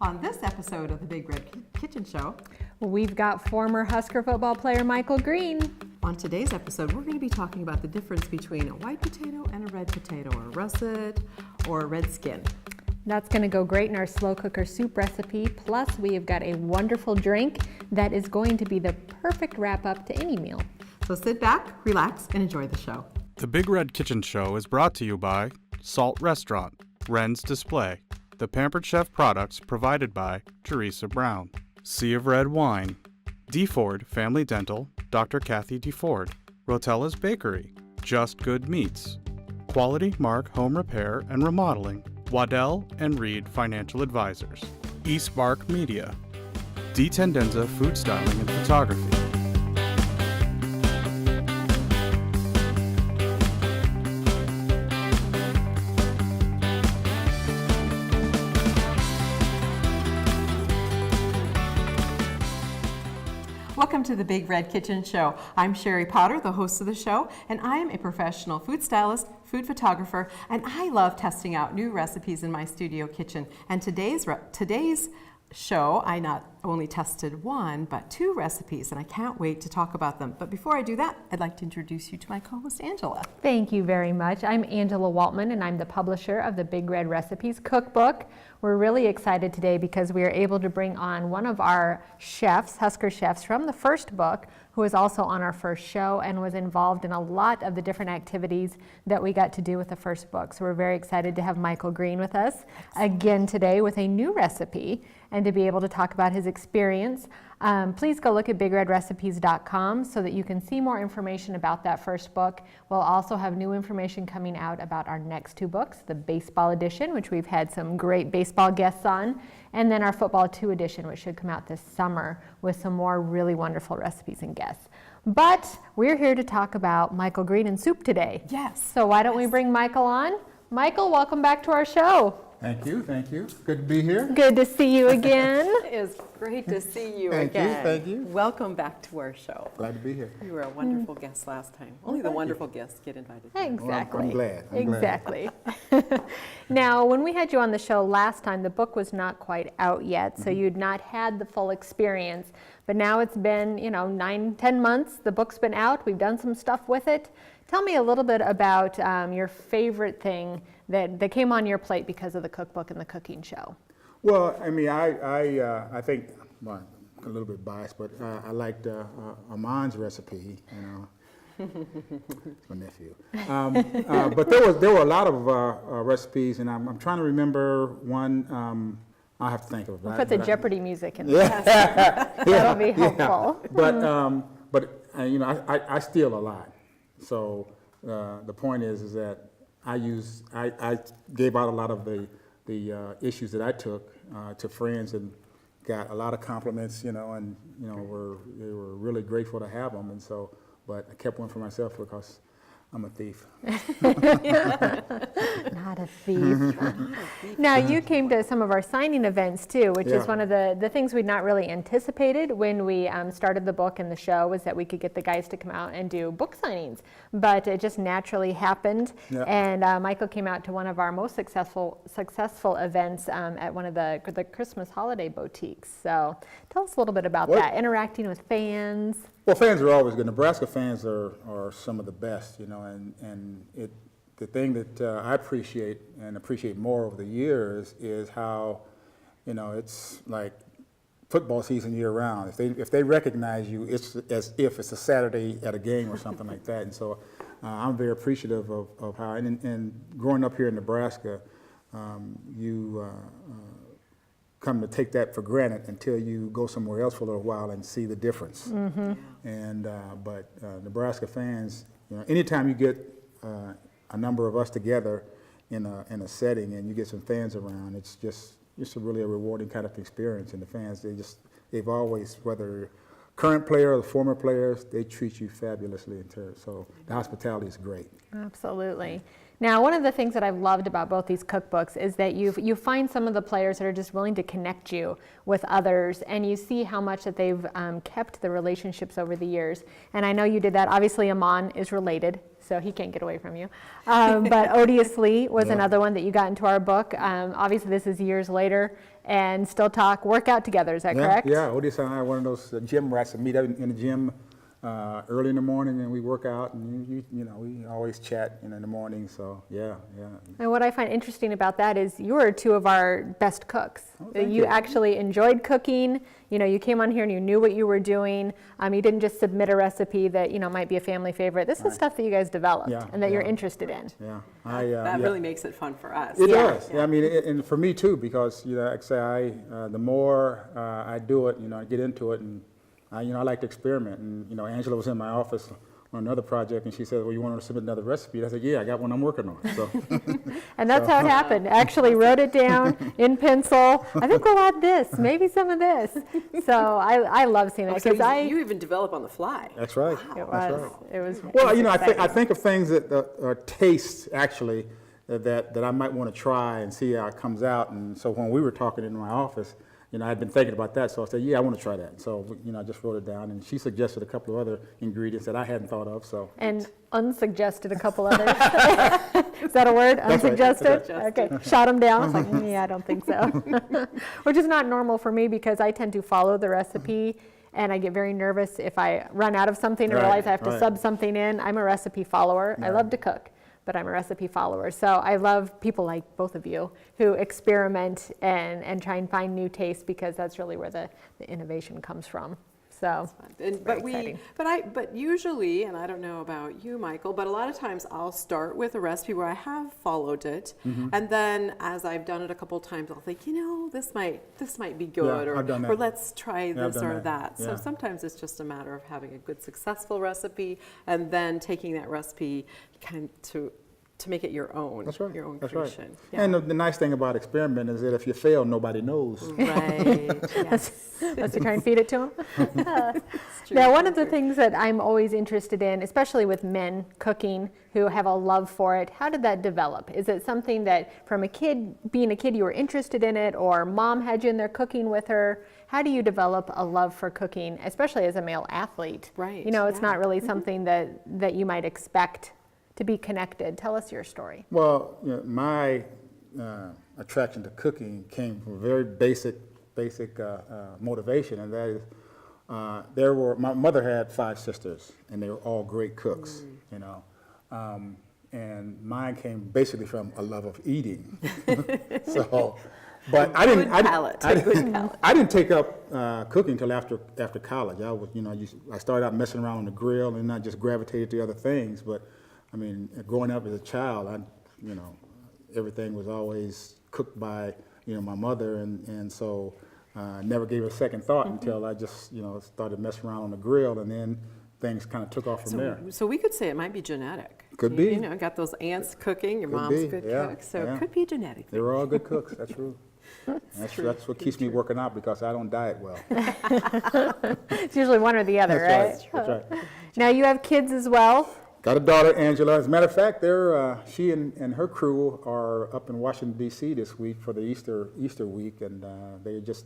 On this episode of the Big Red Kitchen Show, we've got former Husker football player Michael Green. On today's episode, we're going to be talking about the difference between a white potato and a red potato, or a russet or a red skin. That's going to go great in our slow cooker soup recipe. Plus, we have got a wonderful drink that is going to be the perfect wrap up to any meal. So sit back, relax, and enjoy the show. The Big Red Kitchen Show is brought to you by Salt Restaurant, Wren's Display, the Pampered Chef products provided by Teresa Brown, Sea of Red Wine, DeFord Family Dental, Dr. Kathy DeFord, Rotella's Bakery, Just Good Meats, Quality Mark Home Repair and Remodeling, Waddell and Reed Financial Advisors, East Bark Media, D. Tendenza Food Styling and Photography. Welcome to the Big Red Kitchen Show. I'm Sherry Potter, the host of the show, and I am a professional food stylist, food photographer, and I love testing out new recipes in my studio kitchen. And today's show, I not only tested one, but two recipes, and I can't wait to talk about them. But before I do that, I'd like to introduce you to my co-host, Angela. Thank you very much. I'm Angela Waltman, and I'm the publisher of the Big Red Recipes cookbook. We're really excited today because we are able to bring on one of our chefs, Husker chefs, from the first book, who was also on our first show and was involved in a lot of the different activities that we got to do with the first book. So we're very excited to have Michael Green with us again today with a new recipe and to be able to talk about his experience. Please go look at bigredrecipes.com so that you can see more information about that first book. We'll also have new information coming out about our next two books, the baseball edition, which we've had some great baseball guests on, and then our football 2 edition, which should come out this summer with some more really wonderful recipes and guests. But we're here to talk about Michael Green and soup today. Yes. So why don't we bring Michael on? Michael, welcome back to our show. Thank you, thank you. Good to be here. Good to see you again. It is great to see you Thank you, again. thank you. Welcome back to our show. Glad to be here. You were a wonderful guest last time. Only the wonderful guests get invited. Exactly. I'm glad. Exactly. Now, when we had you on the show last time, the book was not quite out yet, so you'd not had the full experience. But now it's been, 9-10 months. The book's been out. We've done some stuff with it. Tell me a little bit about your favorite thing that came on your plate because of the cookbook and the cooking show. Well, I mean, I think, well, a little bit biased, but I liked Armand's recipe, It's my nephew. But there were a lot of recipes, and I'm trying to remember one. I'll have to think of it. We'll put the Jeopardy music in there. That'll be helpful. Yeah. But I steal a lot. So the point is that I gave out a lot of the issues that I took to friends and got a lot of compliments, and they were really grateful to have them. And so, but I kept one for myself because I'm a thief. Not a thief. Now, you came to some of our signing events too, which is one of the things we'd not really anticipated when we started the book and the show, was that we could get the guys to come out and do book signings. But it just naturally happened. Yeah. And Michael came out to one of our most successful events at one of the Christmas holiday boutiques. So tell us a little bit about that, interacting with fans. Well, fans are always good. Nebraska fans are some of the best, and the thing that I appreciate more over the years is how, it's like football season year round. If they recognize you, it's as if it's a Saturday at a game or something like that. And so I'm very appreciative of how, and growing up here in Nebraska, you come to take that for granted until you go somewhere else for a little while and see the difference. Mm-hmm. And but Nebraska fans, anytime you get a number of us together in a setting and you get some fans around, it's just really a rewarding kind of experience. And the fans, they've always, whether current player or the former players, they treat you fabulously in terms. So the hospitality is great. Absolutely. Now, one of the things that I've loved about both these cookbooks is that you find some of the players that are just willing to connect you with others, and you see how much that they've kept the relationships over the years. And I know you did that. Obviously, Amon is related, so he can't get away from you. But Odious Lee was another one that you got into our book. Obviously, this is years later, and still work out together. Is that correct? Yeah, Odious and I are one of those gym rats that meet up in the gym early in the morning, and we work out, and you know, we always chat in the morning. So yeah. And what I find interesting about that is you are two of our best cooks. Thank You you. actually enjoyed cooking. You know, you came on here and you knew what you were doing. You didn't just submit a recipe that might be a family favorite. This is stuff that you guys developed and that you're interested in. Yeah, That really makes it fun for us. It does. Yeah, I mean, and for me too, because like I say, the more I do it, I get into it, and I like to experiment. And Angela was in my office on another project, and she said, "Well, you want to submit another recipe?" I said, "Yeah, I got one I'm working on." So, And that's how it happened. Actually wrote it down in pencil. I think we'll add this, maybe some of this. So I love seeing that So because you even develop on the fly. that's right. it That's was right. it was. Well, it was I exciting. think of things that are tastes actually that I might want to try and see how it comes out. And so when we were talking in my office, I'd been thinking about that, so I said, yeah, I want to try that. So, I just wrote it down, and she suggested a couple of other ingredients that I hadn't thought of. So, And unsuggested a couple others. Is that a word? That's right. Unsuggested? That's Okay. Shot them down. I was like, yeah, I don't think so. Which is not normal for me because I tend to follow the recipe. And I get very nervous if I run out of something and Right, realize I have to right. sub something in. I'm a recipe follower. I Right. love to cook, but I'm a recipe follower. So I love people like both of you who experiment and try and find new tastes because that's really where the innovation comes from. So, exciting. But usually, and I don't know about you, Michael, but a lot of times I'll start with a recipe where I have followed it, and then as I've done it a couple times, I'll think, this might be good, I've done that. or let's try Yeah, I've this done or that. that. So Yeah. sometimes it's just a matter of having a good, successful recipe, and then taking that recipe kind of to make it your own. that's right. Your own That's creation. right. Yeah. And the nice thing about experiment is that if you fail, nobody knows. Right. Yes. Let's try and feed it to them. It's true. Now, one of the things that I'm always interested in, especially with men cooking who have a love for it, how did that develop? Is it something that from being a kid, you were interested in it, or mom had you in there cooking with her? How do you develop a love for cooking, especially as a male athlete? Right, It's yeah. not really something that you might expect to be connected. Tell us your story. Well, my attraction to cooking came from a very basic motivation, and that is my mother had 5 sisters, and they were all great cooks, and mine came basically from a love of eating. So, but I didn't. Good palate, a good palate. I didn't take up cooking until after college. I was, I started out messing around on the grill, and not just gravitated to other things. But I mean, growing up as a child, everything was always cooked by my mother, and so never gave it a second thought until I just started messing around on the grill, and then things kind of took off from there. So we could say it might be genetic. Could be. Got those aunts cooking, your Could mom's be, good yeah, cook, so yeah. it could be genetic. They were all good cooks. That's true. That's what keeps me working out, because I don't diet well. It's usually one or the other, That's right? right. That's right. Now, you have kids as well. Got a daughter, Angela. As a matter of fact, she and her crew are up in Washington, D.C. this week for the Easter week, and they just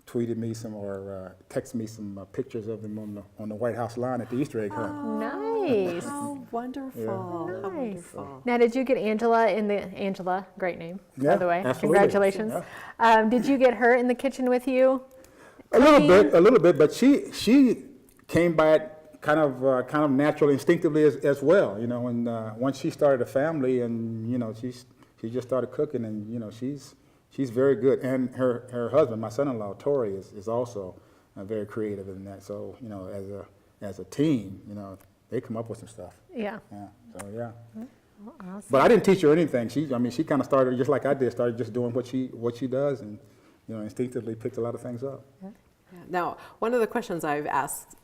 tweeted me or texted me some pictures of them on the White House lawn at the Easter egg hunt. Nice. How wonderful. How Nice. wonderful. Now, did you get Angela, great name, by Yeah, the way. absolutely. Congratulations. Did you get her in the kitchen with you? A little bit, but she came by it kind of naturally, instinctively as well. And once she started a family, and she just started cooking, and she's very good. And her husband, my son-in-law Tori, is also very creative in that. So as a team, they come up with some stuff. Yeah. Yeah. So yeah. Awesome. But I didn't teach her anything. She kind of started just like I did. Started just doing what she does, and instinctively picked a lot of things up. Yeah. Now, one of the questions I've asked,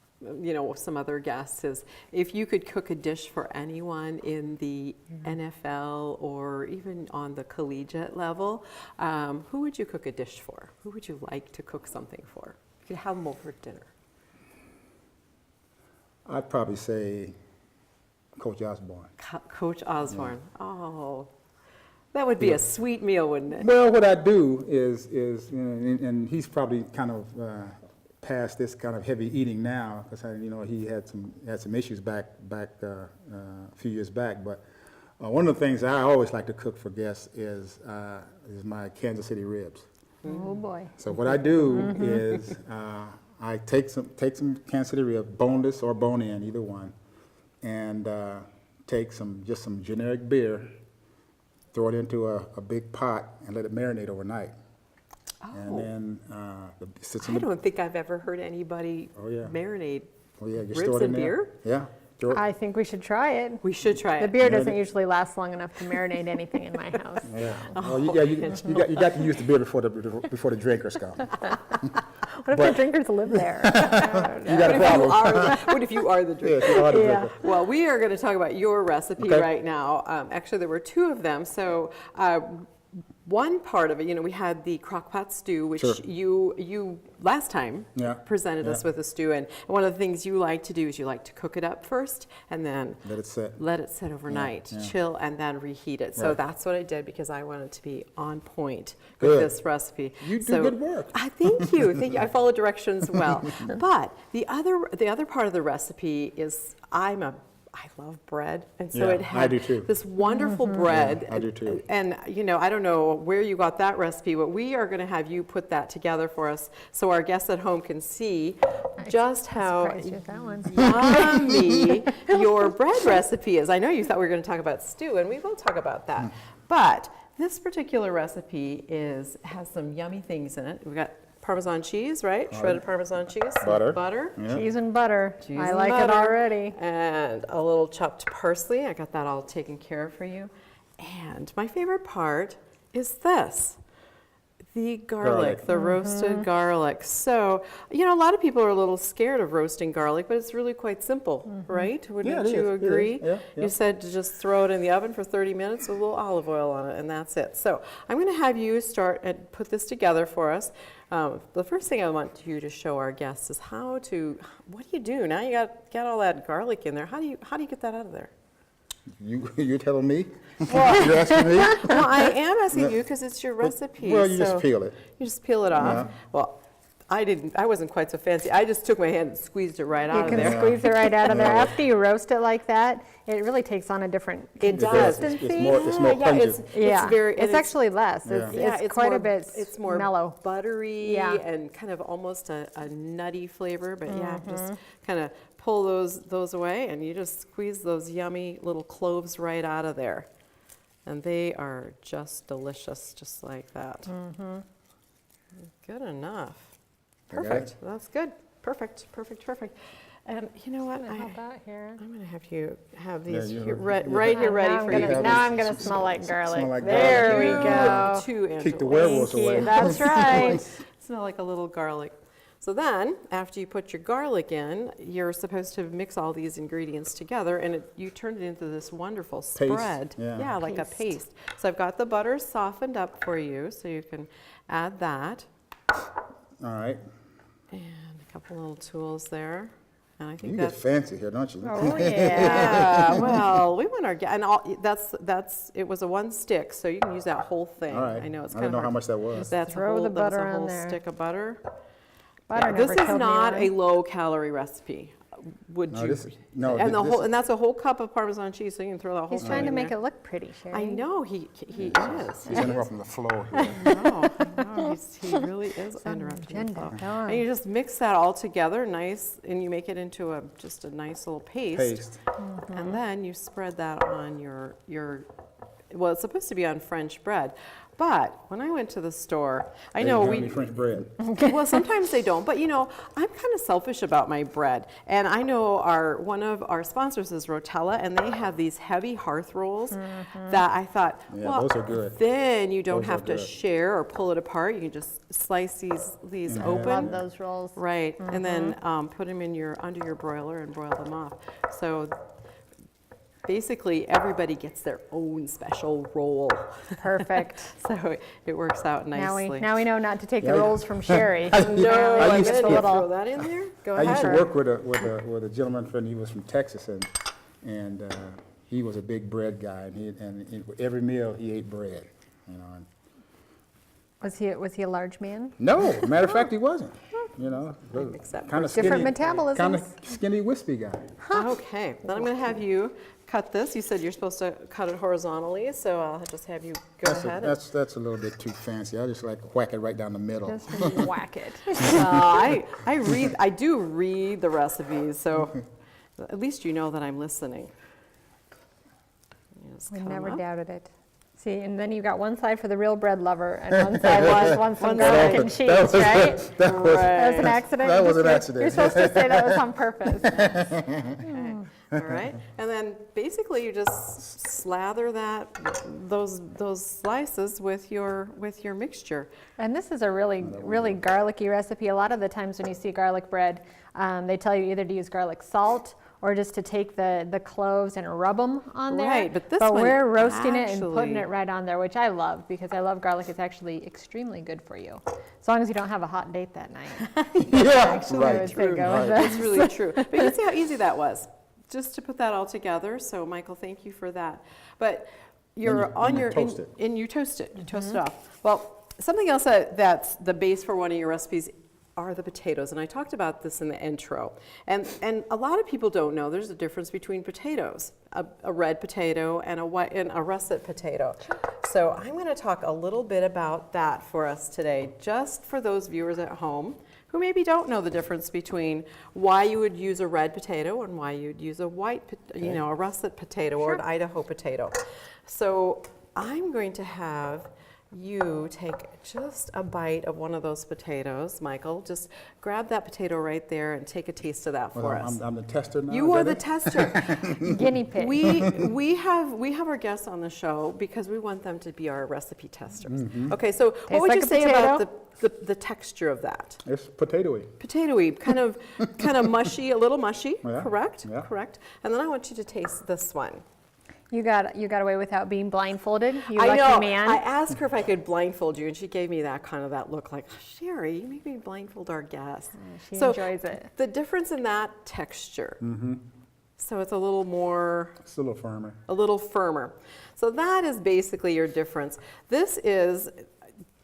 some other guests is, if you could cook a dish for anyone in the NFL or even on the collegiate level, who would you cook a dish for? Who would you like to cook something for? If you have them over for dinner. I'd probably say Coach Osborne. Coach Osborne. Oh, that would be a sweet meal, wouldn't it? Well, what I do is you know, and he's probably kind of past this kind of heavy eating now, because you know he had some issues back a few years back. But one of the things I always like to cook for guests is my Kansas City ribs. Oh boy. So what I do is I take some Kansas City ribs, boneless or bone-in, either one, and take just some generic beer, throw it into a big pot, and let it marinate overnight. Oh. And then I don't think I've ever heard anybody marinate you ribs store it in in there. beer. Yeah. Throw it. I think we should try it. We should try The it. beer doesn't usually last long enough to marinate anything in my house. Yeah. Well, you got to use the beer before the drinkers come. What if the drinkers live there? You got a problem. What if you are the drinker? Yes, you are the Yeah. drinker. Well, we are going to talk about your recipe Okay. right now. Actually, there were two of them. So one part of it, you know, we had the crock pot stew, which Sure. you last time presented us Yeah. with a stew. And one of the things you like to do is you like to cook it up first and then Let it sit. let it sit overnight, Yeah. chill, and then reheat it. So Right. that's what I did because I wanted to be on point with Good. this recipe. You do So- good work. Thank you. Thank you. I follow directions well. But the other part of the recipe is I love bread, and so Yeah, it I had do too. this wonderful bread. Yeah, I do too. And you know, I don't know where you got that recipe, but we are going to have you put that together for us, so our guests at home can see just how Surprised you with that one. yummy your bread recipe is. I know you thought we were going to talk about stew, and we will talk about that. But this particular recipe has some yummy things in it. We've got Parmesan cheese, right? Shredded Parmesan cheese. Butter. Butter. Yeah. Cheese and butter. Cheese I and like it butter, already. And a little chopped parsley. I got that all taken care of for you. And my favorite part is this. The garlic, the roasted garlic. So, you know, a lot of people are a little scared of roasting garlic, but it's really quite simple, right? Wouldn't it you is. It is. agree? Yeah, yeah. You said to just throw it in the oven for 30 minutes with a little olive oil on it, and that's it. So I'm going to have you start and put this together for us. The first thing I want you to show our guests is what do you do? Now you got all that garlic in there. How do you get that out of there? You're telling me? You're asking me? Well, I am asking you because it's your recipe. Well, you just so peel it. You just peel it off. Yeah. Well, I wasn't quite so fancy. I just took my hand and squeezed it right out You of can there. squeeze it right out of there. Yeah. After you roast it like that, it really takes on a different It does. consistency. It's more Yeah, pungent. It's actually less. Yeah. It's quite more, a bit It's more mellow. buttery Yeah. and kind of almost a nutty flavor. But just kind of pull those away, and you just squeeze those yummy little cloves right out of there, and they are just delicious, just like that. Good enough. Okay. Perfect. That's good. Perfect. And you know what? How about here? I'm going to have you have Yeah, these you- here, you- right here ready now for I'm you. gonna, now I'm going to smell like garlic. Smell like There garlic. we go. Two, Angela. Keep the werewolves Thank you. away. That's right. Smell like a little garlic. So then, after you put your garlic in, you're supposed to mix all these ingredients together, and you turn it into this wonderful spread. yeah. Like a Paste. paste. So I've got the butter softened up for you, so you can add that. All right. And a couple little tools there. And I think You get that's fancy here, don't you? Oh, yeah. yeah. Well, we want our and that's it was a one stick, so you can use that whole thing. All right. I know it's I kind didn't of know how much that was. That's Throw a whole, the that's butter a on whole there. stick of butter. Butter This never is killed me not one. a low-calorie recipe. Would No, you? this- no, and this- and that's a whole cup of Parmesan cheese, so you can throw that whole He's thing trying to in make there. it look pretty, Sherry. I know he is. He's interrupting the flow here. I know. He really is interrupting the agenda flow. going. And you just mix that all together, nice, and you make it into just a nice little paste. And then you spread that on your. Well, it's supposed to be on French bread, but when I went to the store, I know They don't have any French bread. well, sometimes they don't, but you know, I'm kind of selfish about my bread. And I know one of our sponsors is Rotella, and they have these heavy hearth rolls that I thought, Yeah, well, those are good. then you don't Those are have to good. share or pull it apart. You can just slice these Love open. those rolls. Right, and then put them in under your broiler and broil them off. So basically, everybody gets their own special roll. Perfect. So it works out Now nicely. we know not to take the Yeah. rolls from Sherry. No, I I'm used gonna to- throw that in there. Go I used to ahead. work with a gentleman friend. He was from Texas, and and he was a big bread guy, and every meal he ate bread, you know. And Was he a large man? no, matter of fact, he wasn't. You know, Except kind of different skinny, metabolisms. kind of skinny, wispy guy. Okay, then I'm going to have you cut this. You said you're supposed to cut it horizontally, so I'll just have you go ahead. That's a little bit too fancy. I just like whack it right down the middle. Just whack it. I do read the recipes, so at least you know that I'm listening. Just We come never up. doubted it. See, and then you got one side for the real bread lover, and one side wants some One garlic side. and cheese, right? That was, That was an accident? That was an You're accident. supposed to say that was on purpose. Okay. All right, and then basically you just slather those slices with your mixture. And this is a really garlicky recipe. A lot of the times when you see garlic bread, they tell you either to use garlic salt or just to take the cloves and rub them on there. Right, but this one we're roasting it and putting actually- it right on there, which I love because I love garlic. It's actually extremely good for you, as long as you don't have a hot date that night. Yeah, I right. would say go with Right. this. It's really true. But you can see how easy that was, just to put that all together. So Michael, thank you for that. But Then you toast it. and you toast it. You toast it off. Well, something else that's the base for one of your recipes are the potatoes, and I talked about this in the intro. And a lot of people don't know there's a difference between potatoes, a red potato and a russet potato. So I'm going to talk a little bit about that for us today, just for those viewers at home who maybe don't know the difference between why you would use a red potato and why you'd use a a russet potato or an Idaho potato. So I'm going to have you take just a bite of one of those potatoes. Michael, just grab that potato right there and take a taste of that for Well, us. I'm the tester now. You is are that the it? tester. Guinea pig. We have our guests on the show because we want them to be our recipe testers. Okay, so what would like you a say potato? about the texture of that? It's potatoey. Potatoey, kind of mushy, a little mushy, Yeah, correct? yeah. Correct. And then I want you to taste this one. You got away without being blindfolded. You I lucky know. man. I asked her if I could blindfold you, and she gave me that look like, Sherry, you make me blindfold our guests. She enjoys it. The difference in that texture. So it's a little more. It's a little firmer. A little firmer. So that is basically your difference. This is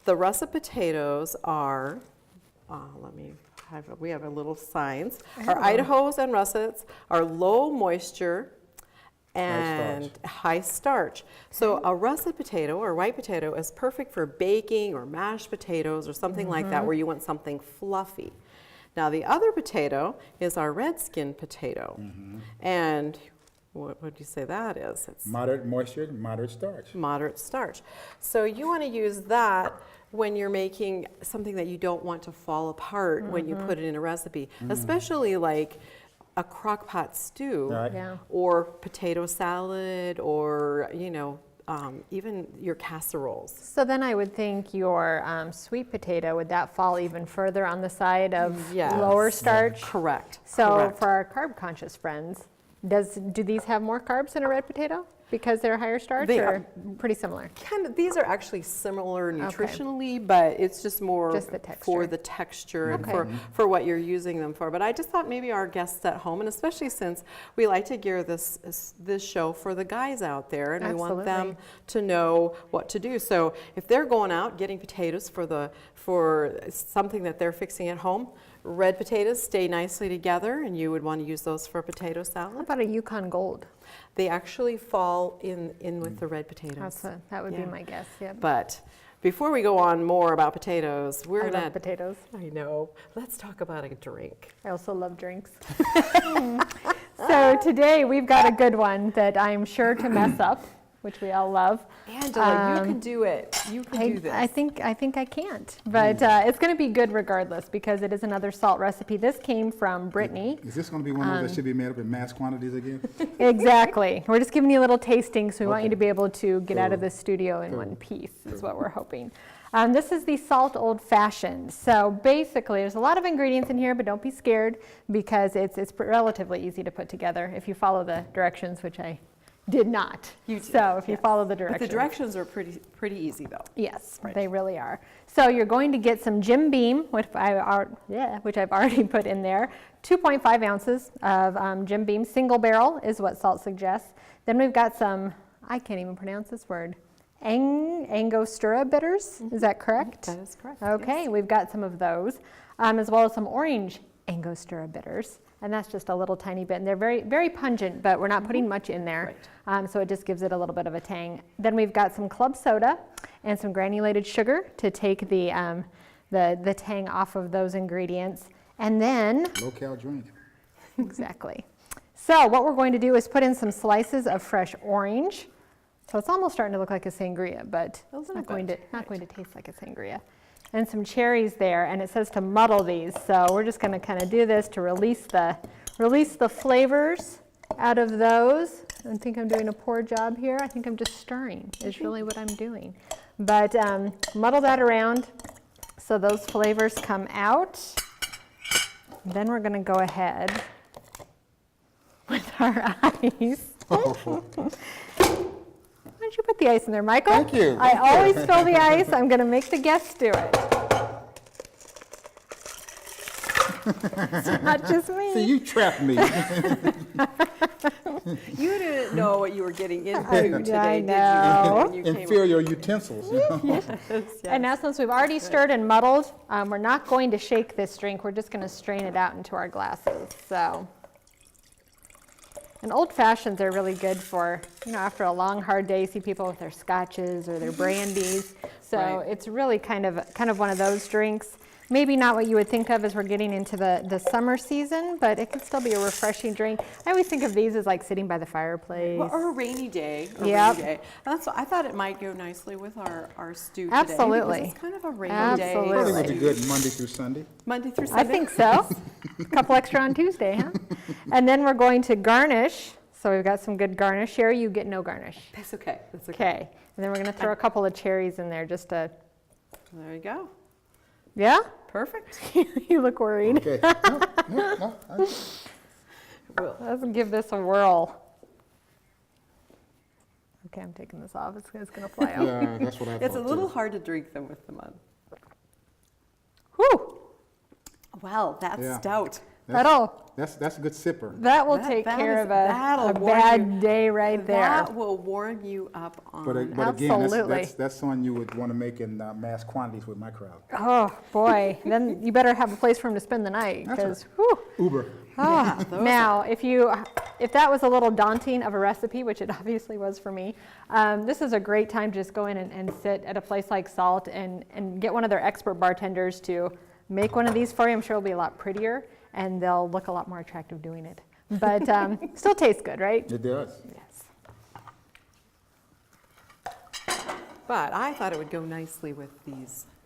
the russet potatoes are. We have a little signs. Our Idahos and russets are low moisture and high starch. So a russet potato or white potato is perfect for baking or mashed potatoes or something like that where you want something fluffy. Now the other potato is our red skin potato. And what would you say that is? It's Moderate moisture, moderate starch. moderate starch. So you want to use that when you're making something that you don't want to fall apart when you put it in a recipe, especially like a crock pot stew Right. Yeah. or potato salad or, even your casseroles. So then I would think your sweet potato, would that fall even further on the side of Yes. lower starch? Correct. So correct. for our carb conscious friends, do these have more carbs than a red potato because they're higher starch, They or are. pretty similar? These are actually similar nutritionally, but it's just more Just the texture. for the texture and Okay. for what you're using them for. But I just thought maybe our guests at home, and especially since we like to gear this show for the guys out there, and we want them Absolutely. to know what to do. So if they're going out getting potatoes for something that they're fixing at home, red potatoes stay nicely together, and you would want to use those for potato How salad. about a Yukon Gold? They actually fall in with the red potatoes. That would be Yeah. my guess. Yep. But before we go on more about potatoes, we're I gonna. love potatoes. I know. Let's talk about a drink. I also love drinks. So today we've got a good one that I'm sure to mess up, which we all love. Angela, you can do it. You can do this. I think I can't, but it's going to be good regardless because it is another salt recipe. This came from Brittany. Is this going to be one of those that should be made up in mass quantities again? Exactly. We're just giving you a little tasting, so we want you to be able to get out of Cool. the studio in one piece, is what we're hoping. This is the salt old fashioned. So basically, there's a lot of ingredients in here, but don't be scared because it's relatively easy to put together if you follow the directions, which I did not. You did, So if you yes. follow the But directions. the directions are pretty easy though. Yes, Right. they really are. So you're going to get some Jim Beam, which I've already put in there. 2.5 ounces of Jim Beam. Single barrel is what salt suggests. Then we've got some, I can't even pronounce this word, Angostura bitters. Is that correct? That is correct. Okay, yes. we've got some of those, as well as some orange Angostura bitters. And that's just a little tiny bit. And they're very, very pungent, but we're not putting much in there. So it just gives it a little bit of a tang. Then we've got some club soda and some granulated sugar to take the tang off of those ingredients. And then, Low-cal drink. exactly. So what we're going to do is put in some slices of fresh orange. So it's almost starting to look like a sangria, but it's not going to taste like a sangria. And some cherries there, and it says to muddle these. So we're just going to kind of do this to release the flavors out of those. I think I'm doing a poor job here. I think I'm just stirring is really what I'm doing. But muddle that around so those flavors come out. Then we're going to go ahead with our ice. Why don't you put the ice in there, Michael? Thank you. I always fill the ice. I'm going to make the guests do it. It's not just me. See, you trapped me. You didn't know what you were getting into today, I did know. you? When you came Inferior utensils. You know? Yes. And now since we've already stirred and muddled, we're not going to shake this drink. We're just going to strain it out into our glasses. So, and old fashions are really good for, after a long, hard day, you see people with their scotches or their brandies. So Right. it's really kind of one of those drinks. Maybe not what you would think of as we're getting into the summer season, but it can still be a refreshing drink. I always think of these as like sitting by the fireplace. Well, or a rainy day. Yep. Rainy day. That's what, I thought it might go nicely with our stew today. Absolutely. Because it's kind of a rainy Absolutely. Probably day. would be good Monday through Sunday. Monday through I Sunday. think so. A couple extra on Tuesday, huh? And then we're going to garnish. So we've got some good garnish. Sherry, you get no garnish. That's okay. That's okay. Okay. And then we're going to throw a couple of cherries in there just to, There you go. yeah? Perfect. You look worried. Okay. No. Well, Let's give this a whirl. Okay, I'm taking this off. It's going to fly out. Yeah, that's what I thought. it's a little too. hard to drink them with the mud. Whew. Well, that's Yeah. stout. That's a good sipper. That will That- take that care is- of that'll a warm bad you- day right there. That will warm you up on. But again, Absolutely. that's one you would want to make in mass quantities with my crowd. Oh, boy. Then you better have a place for him to spend the night. That's Because, whew. Uber. Now, if that was a little daunting of a recipe, which it obviously was for me, this is a great time to just go in and sit at a place like Salt and get one of their expert bartenders to make one of these for you. I'm sure it'll be a lot prettier and they'll look a lot more attractive doing it. But still tastes good, right? It does. Yes. But I thought it would go nicely with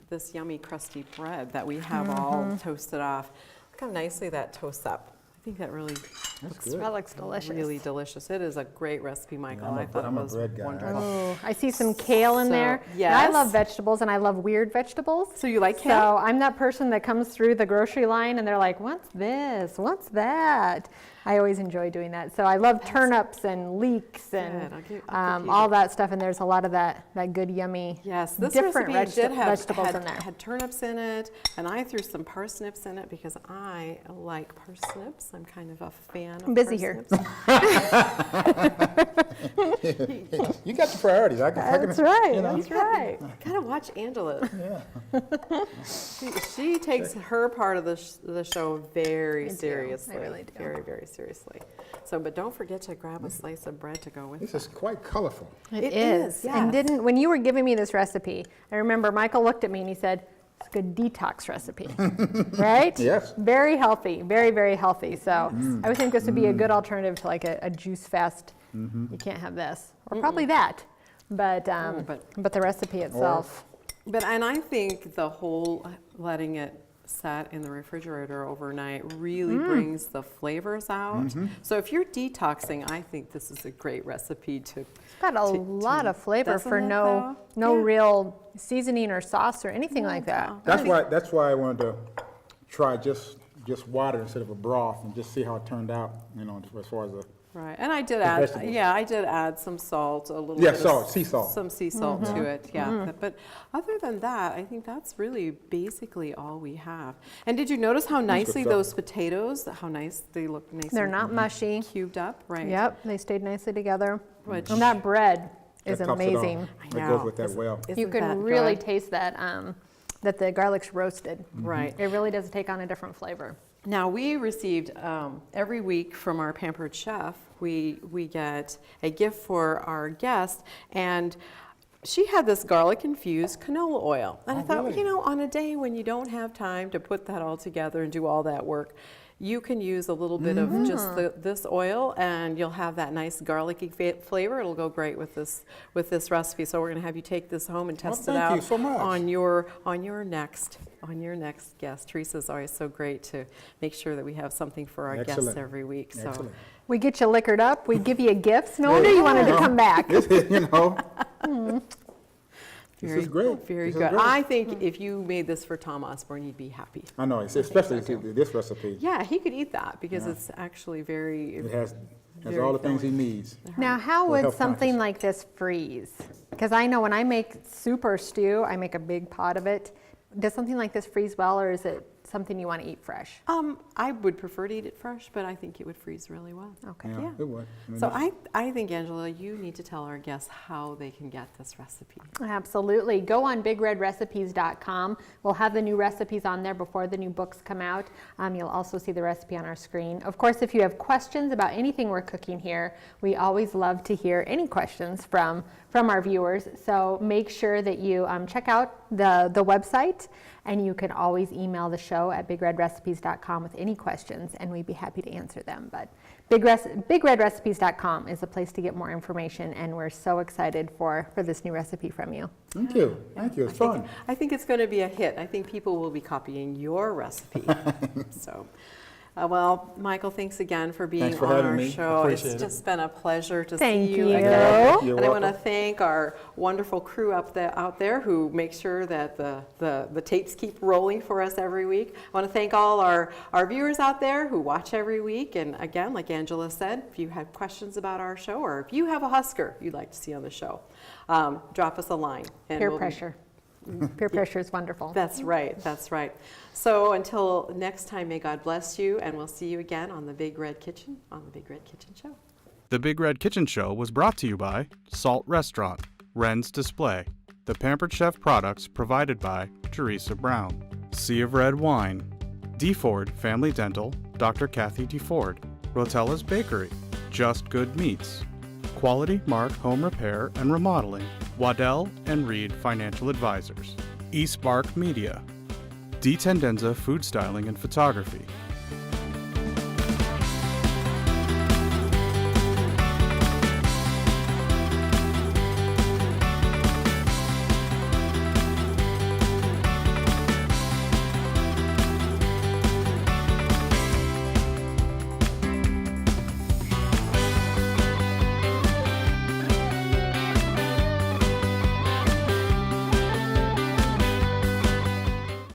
this yummy crusty bread that we have all toasted off. Look how nicely that toasts up. I think that really That's good. That looks delicious. really delicious. It is a great recipe, Michael. I'm a- I thought I'm it a was bread guy. wonderful. Oh, I see some kale in So, there. Now, I yes. love vegetables and I love weird vegetables. So you like So kale? I'm that person that comes through the grocery line and they're like, what's this? What's that? I always enjoy doing that. So I love turnips and leeks and Good. I'll give you all that. that stuff. And there's a lot of that good, yummy, Yes, this different recipe did have vegetables in there. had turnips in it, and I threw some parsnips in it because I like parsnips. I'm kind of a fan of I'm busy here. parsnips. You got your priorities. That's right. you know. That's right. Gotta watch Angela. She takes her part of the show very I do. I seriously. really do. Very, very seriously. So, but don't forget to grab a slice of bread to go with This it. is quite colorful. It is, And yes. when you were giving me this recipe, I remember Michael looked at me and he said, it's a good detox recipe, right? Yes. Very healthy, very, very healthy. So I would think this would be a good alternative to like a juice fest. You can't have this, or probably that, but the recipe itself. And I think the whole letting it set in the refrigerator overnight really brings the flavors out. So if you're detoxing, I think this is a great recipe to. It's got a lot of flavor doesn't for it, no though? Yeah. real seasoning or sauce or anything like that. That's why I wanted to try just water instead of a broth and just see how it turned out. You know, as far as Right, and I did The add, vegetables. yeah, I did add some salt, a little Yeah, bit salt, of sea salt. some sea salt to it, yeah. But other than that, I think that's really basically all we have. And did you notice how nicely stuff. those potatoes, how nice they look, nice They're and not mushy. cubed up, right? Yep, they stayed nicely together. Which- And that bread is That tops it off. amazing. I It know. goes with that well. Isn't You that can really good? taste that, that the garlic's roasted. Right. It really does take on a different flavor. Now, we received every week from our Pampered Chef, we get a gift for our guest, and she had this garlic infused canola oil. And I thought, really? you know, on a day when you don't have time to put that all together and do all that work, you can use a little bit of just this oil, and you'll have that nice garlicky flavor. It'll go great with this recipe. So we're going to have you take this home and test it thank out you so much. on your next guest. Teresa's always so great to make sure that we have something for our guests Excellent. every week. So Excellent. We get you liquored up, we give you gifts. No wonder you wanted to come back. You know, this very, is great. very This is good. great. I think if you made this for Tom Osborne, he'd be happy. I know, especially this recipe. Yeah, he could eat that because it's actually very. It has Very all the things he filling. needs. Now, how For would health something conscious. like this freeze? Because I know when I make soup or stew, I make a big pot of it. Does something like this freeze well, or is it something you want to eat fresh? I would prefer to eat it fresh, but I think it would freeze really well. Okay. Yeah, Yeah. it would. So it's- I think, Angela, you need to tell our guests how they can get this recipe. Absolutely. Go on bigredrecipes.com. We'll have the new recipes on there before the new books come out. You'll also see the recipe on our screen. Of course, if you have questions about anything we're cooking here, we always love to hear any questions from our viewers. So make sure that you check out the website, and you can always email the show at bigredrecipes.com with any questions, and we'd be happy to answer them. But bigredrecipes.com is a place to get more information, and we're so excited for this new recipe from you. Thank you. Thank you. It's fun. I think it's going to be a hit. I think people will be copying your recipe. So, well, Michael, thanks again for being Thanks for on having our me. show. Appreciate It's it. just been a pleasure to Thank see you you. again. You're And I want to welcome. thank our wonderful crew out there who make sure that the tapes keep rolling for us every week. I want to thank all our viewers out there who watch every week. And again, like Angela said, if you have questions about our show, or if you have a Husker you'd like to see on the show, drop us a line. And Peer we'll be- pressure. Peer pressure is wonderful. That's right, that's right. So until next time, may God bless you, and we'll see you again on the Big Red Kitchen, on the Big Red Kitchen Show. The Big Red Kitchen Show was brought to you by Salt Restaurant, Wren's Display, the Pampered Chef products provided by Teresa Brown, Sea of Red Wine, DeFord Family Dental, Dr. Kathy DeFord, Rotella's Bakery, Just Good Meats, Quality Mark Home Repair and Remodeling, Waddell and Reed Financial Advisors, East Bark Media, D. Tendenza Food Styling and Photography,